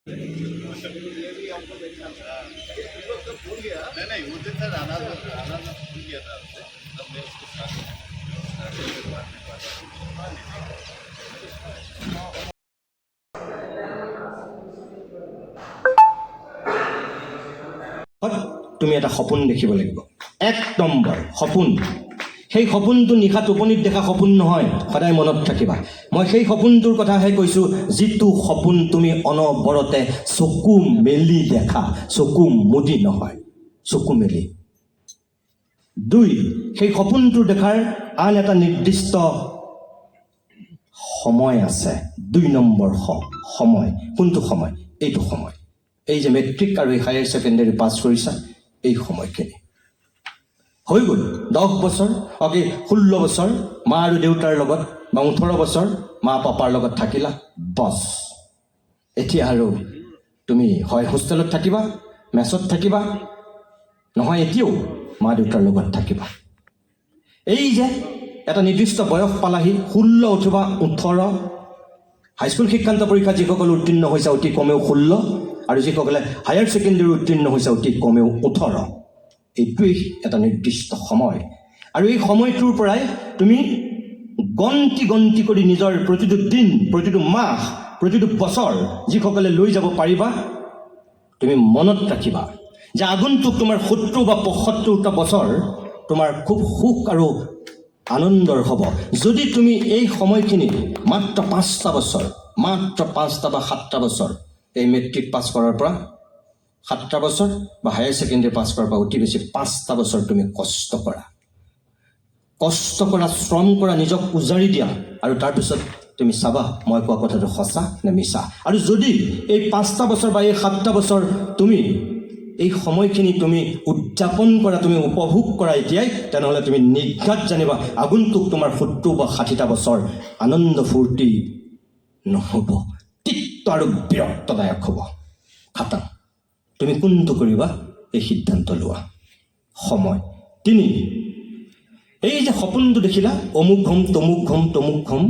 नहीं वो दिन सर आना भूल गया था तब मैं उसको তুমি এটা সপোন দেখিব লাগিব। এক নম্বৰ সপোন, সেই সপোনটো নিশা টোপনিত দেখা সপোন নহয়, সদায় মনত থাকিবা। মই সেই সপোনটোৰ কথাহে কৈছোঁ, যিটো সপোন তুমি অনবৰতে চকু মেলি দেখা, চকু মুদি নহয়, চকু মেলি। দুই, সেই সপোনটো দেখাৰ আন এটা নিৰ্দিষ্ট সময় আছে। ২ নম্বৰ সময়। কোনটো সময়? এইটো সময়, এই যে মেট্ৰিক আৰু হায়াৰ ছেকেণ্ডেৰী পাছ কৰিছা, এই সময়খিনি হৈ গ'ল। 10 বছৰ 16 বছৰ মা আৰু দেউতাৰ লগত, বা 18 বছৰ মা পাপাৰ লগত থাকিলা, বছ। এতিয়া আৰু তুমি হয় হোষ্টেলত থাকিবা, মেছত থাকিবা, নহয় এতিয়াও মা দেউতাৰ লগত থাকিবা। এই যে এটা নিৰ্দিষ্ট বয়স পালাহি, 16 অথবা 18, হাইস্কুল শিক্ষান্ত পৰীক্ষা যিসকলে উত্তীৰ্ণ হৈছে অতি কমেও 16, আৰু যিসকলে হায়াৰ ছেকেণ্ডেৰী উত্তীৰ্ণ হৈছে অতি কমেও 18। এইটোৱেই এটা নিৰ্দিষ্ট সময়, আৰু এই সময়টোৰ পৰাই তুমি গন্তি কৰি নিজৰ প্ৰতিটো দিন, প্ৰতিটো মাহ, প্ৰতিটো বছৰ যিসকলে লৈ যাব পাৰিবা, তুমি মনত ৰাখিবা যে আগন্তুক তোমাৰ 70 বা 75টা বছৰ তোমাৰ খুব সুখ আৰু আনন্দৰ হ'ব, যদি তুমি এই সময়খিনি মাত্ৰ 5টা বছৰ, মাত্ৰ 5টা বা 7টা বছৰ, এই মেট্ৰিক পাছ কৰাৰ পৰা 7টা বছৰ বা হায়াৰ ছেকেণ্ডেৰী পাছ কৰাৰ পৰা অতি বেছি 5টা বছৰ তুমি কষ্ট কৰা, শ্ৰম কৰা, নিজক উজাৰি দিয়া, আৰু তাৰপিছত তুমি চাবা মই কোৱা কথাটো সঁচা নে মিছা। আৰু যদি এই 5টা বছৰ বা এই 7টা বছৰ তুমি এই সময়খিনি তুমি উদযাপন কৰা, তুমি উপভোগ কৰা এতিয়াই, তেনেহ'লে তুমি নিঘাত জানিবা আগন্তুক তোমাৰ 70 বা 60টা বছৰ আনন্দ ফূৰ্তি নহ'ব, তিক্ত আৰু বিৰক্তদায়ক হ'ব। খাটাং। তুমি কোনটো কৰিবা এই সিদ্ধান্ত লোৱা। সময়। 3, এই যে সপোনটো দেখিলা, অমুক হ'ম, তমুক হ'ম,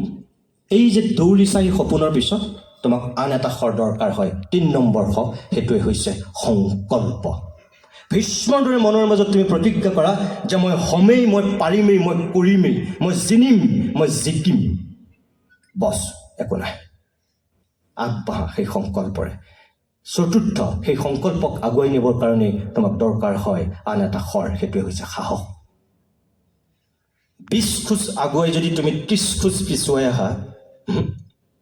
এই যে দৌৰিছা এই সপোনৰ পিছত, তোমাক আন এটা দৰকাৰ হয়, 3 নম্বৰ সেইটোৱে হৈছে সংকল্প। ভীষ্মৰ দৰে মনৰ মাজত তুমি প্ৰতিজ্ঞা কৰা যে মই হ'মেই, মই পাৰিমেই, মই কৰিমেই, মই জিনিম, মই জিকিম, বছ, একো নাই, আগবাঢ়া সেই সংকল্পৰে। 4, সেই সংকল্পক আগুৱাই নিবৰ কাৰণে তোমাক দৰকাৰ হয় আন এটা সেইটোৱে হৈছে সাহস। 20 খোজ আগুৱাই যদি তুমি 30 খোজ পিছুৱাই আহা,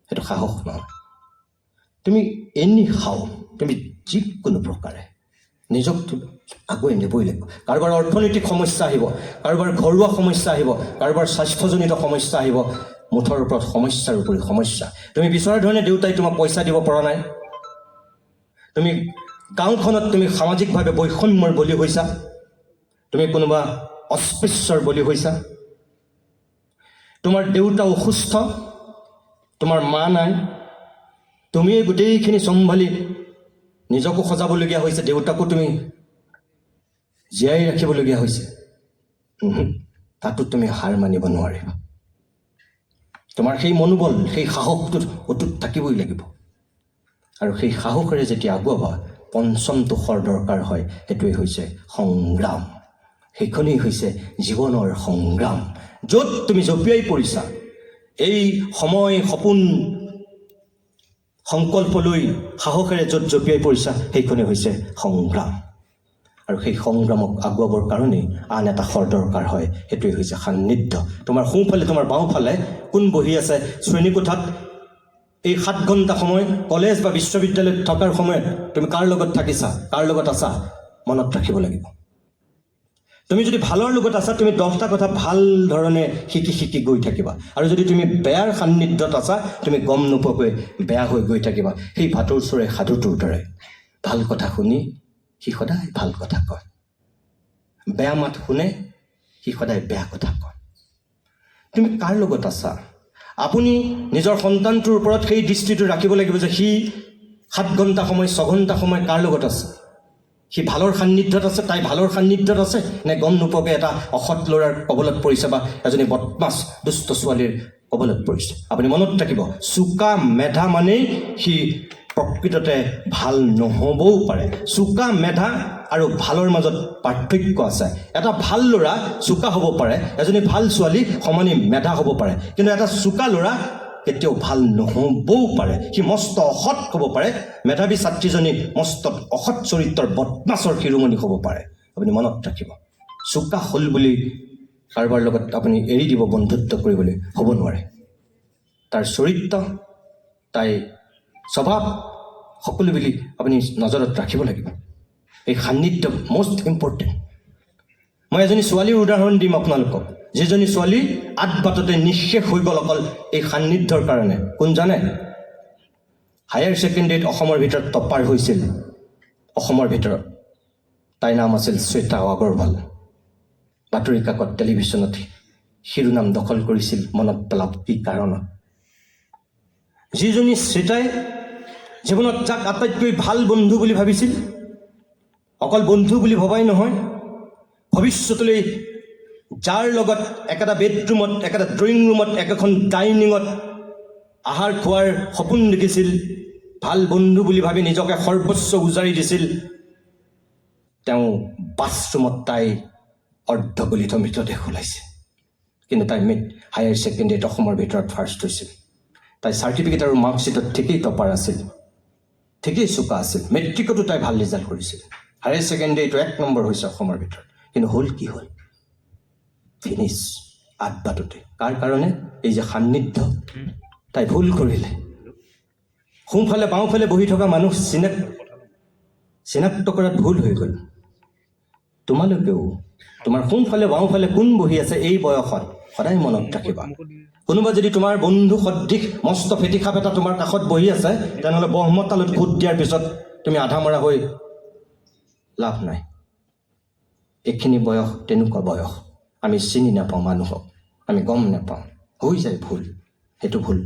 সেইটো সাহস নহয়। তুমি তুমি যিকোনো প্ৰকাৰে নিজক আগুৱাই নিবই লাগিব। কাৰোবাৰ অৰ্থনৈতিক সমস্যা আহিব, কাৰোবাৰ ঘৰুৱা সমস্যা আহিব, কাৰোবাৰ স্বাস্থ্যজনিত সমস্যা আহিব, মুঠৰ ওপৰত সমস্যাৰ উপৰি সমস্যা। তুমি বিচৰা ধৰণে দেউতাই তোমাক পইচা দিব পৰা নাই, তুমি গাঁওখনত তুমি সামাজিকভাৱে বৈষম্যৰ বলি হৈছা, তুমি কোনোবা অস্পৃশ্যৰ বলি হৈছা, তোমাৰ দেউতা অসুস্থ, তোমাৰ মা নাই, তুমিয়ে গোটেইখিনি চম্ভালি নিজকো সজাবলগীয়া হৈছে, দেউতাকো তুমি জীয়াই ৰাখিবলগীয়া হৈছে, তাতো তুমি হাৰ মানিব নোৱাৰিবা। তোমাৰ সেই মনোবল, সেই সাহসটোত অটুট থাকিবই লাগিব। আৰু সেই সাহসেৰে যেতিয়া আগুৱাবা, 5মটো দৰকাৰ হয়, সেইটোৱে হৈছে সংগ্ৰাম। সেইখনেই হৈছে জীৱনৰ সংগ্ৰাম। য'ত তুমি জঁপিয়াই পৰিছা, এই সময়, সপোন, সংকল্প লৈ সাহসেৰে য'ত জঁপিয়াই পৰিছা, সেইখনেই হৈছে সংগ্ৰাম। আৰু সেই সংগ্ৰামক আগুৱাবৰ কাৰণেই আন এটা দৰকাৰ হয়, সেইটোৱে হৈছে সান্নিধ্য। তোমাৰ সোঁফালে, তোমাৰ বাওঁফালে কোন বহি আছে শ্ৰেণীকোঠাত, এই 7 ঘণ্টা সময় কলেজ বা বিশ্ববিদ্যালয়ত থকাৰ সময়ত তুমি কাৰ লগত থাকিছা, কাৰ লগত আছা, মনত ৰাখিব লাগিব। তুমি যদি ভালৰ লগত আছা, তুমি 10টা কথা ভাল ধৰণে শিকি গৈ থাকিবা, আৰু যদি তুমি বেয়াৰ সান্নিধ্যত আছা, তুমি গম নোপোৱাকৈ বেয়া হৈ গৈ থাকিবা। সেই ভাটৌৰ চোৰে সাধুটোৰ দৰে, ভাল কথা শুনি সি সদায় ভাল কথা কয়, বেয়া মাত শুনে সি সদায় বেয়া কথা কয়। তুমি কাৰ লগত আছা? আপুনি নিজৰ সন্তানটোৰ ওপৰত সেই দৃষ্টিটো ৰাখিব লাগিব যে সি 7 ঘণ্টা সময়, 6 ঘণ্টা সময় কাৰ লগত আছে, সি ভালৰ সান্নিধ্যত আছে, তাই ভালৰ সান্নিধ্যত আছে, নে গম নোপোৱাকৈ এটা অসৎ ল'ৰাৰ কবলত পৰিছে বা এজনী বদমাছ দুষ্ট ছোৱালীৰ কবলত পৰিছে। আপুনি মনত ৰাখিব, চোকা মেধা মানেই সি প্ৰকৃততে ভাল নহ'বও পাৰে। চোকা মেধা আৰু ভালৰ মাজত পাৰ্থক্য আছে। এটা ভাল ল'ৰা চোকা হ'ব পাৰে, এজনী ভাল ছোৱালী সমানে মেধা হ'ব পাৰে, কিন্তু এটা চোকা ল'ৰা কেতিয়াও ভাল নহ'বও পাৰে। সি মস্ত অসৎ হ'ব পাৰে, মেধাৱী ছাত্ৰীজনী মস্ত অসৎ চৰিত্ৰৰ বদমাছৰ শিৰোমণি হ'ব পাৰে। আপুনি মনত ৰাখিব, চোকা হ'ল বুলি কাৰোবাৰ লগত আপুনি এৰি দিব বন্ধুত্ব কৰিবলৈ হ'ব নোৱাৰে। তাৰ চৰিত্ৰ, তাই স্বভাৱ সকলোবিলাক আপুনি নজৰত ৰাখিব লাগিব। এই সান্নিধ্য মষ্ট ইম্পৰ্টেণ্ট। মই এজনী ছোৱালীৰ উদাহৰণ দিম আপোনালোকক, যিজনী ছোৱালী আধবাটতে নিঃশেষ হৈ গ'ল অকল এই সান্নিধ্যৰ কাৰণে। কোন জানে? হায়াৰ ছেকেণ্ডেৰীত অসমৰ ভিতৰত টপাৰ হৈছিল, অসমৰ ভিতৰত। তাইৰ নাম আছিল শ্বেতা আগৰৱাল। বাতৰি কাকত, টেলিভিশ্যনত শিৰোনাম দখল কৰিছিল। মনত পেলাওক কি কাৰণত? যিজনী শ্বেতাই জীৱনত যাক আটাইতকৈ ভাল বন্ধু বুলি ভাবিছিল, অকল বন্ধু বুলি ভবাই নহয়, ভৱিষ্যতলৈ যাৰ লগত একেটা বেডৰুমত, একেটা ড্ৰয়িং ৰুমত, একেখন ডাইনিঙত আহাৰ খোৱাৰ সপোন দেখিছিল, ভাল বন্ধু বুলি ভাবি নিজকে সৰ্বস্ব উজাৰি দিছিল, তেওঁ বাথৰুমত তাই অৰ্ধগলিত মৃতদেহ ওলাইছে। কিন্তু তাই হায়াৰ ছেকেণ্ডেৰীত অসমৰ ভিতৰত ফাৰ্ষ্ট হৈছিল। তাই চাৰ্টিফিকেট আৰু মাৰ্কশ্বিটত ঠিকেই টপাৰ আছিল, ঠিকেই চোকা আছিল। মেট্ৰিকতো তাই ভাল ৰিজাল্ট কৰিছিল। হায়াৰ ছেকেণ্ডেৰীটো 1 নম্বৰ হৈছে অসমৰ ভিতৰত। কিন্তু হ'ল কি হ'ল? ফিনিছ আধবাটতে। কাৰ কাৰণে? এই যে সান্নিধ্য। তাই ভুল কৰিলে। সোঁফালে বাওঁফালে বহি থকা মানুহ চিনাক্ত কৰাত ভুল হৈ গ'ল। তোমালোকেও তোমাৰ সোঁফালে বাওঁফালে কোন বহি আছে এই বয়সত সদায় মনত ৰাখিবা। কোনোবা যদি তোমাৰ বন্ধু সদৃশ মস্ত ফেটিসাপ এটা তোমাৰ কাষত বহি আছে, তেনেহ'লে ব্ৰহ্মতালত ভোট দিয়াৰ পিছত তুমি আধা মৰা হৈ লাভ নাই। এইখিনি বয়স তেনেকুৱা বয়স, আমি চিনি নাপাওঁ মানুহক, আমি গম নাপাওঁ, হৈ যায় ভুল। সেইটো ভুল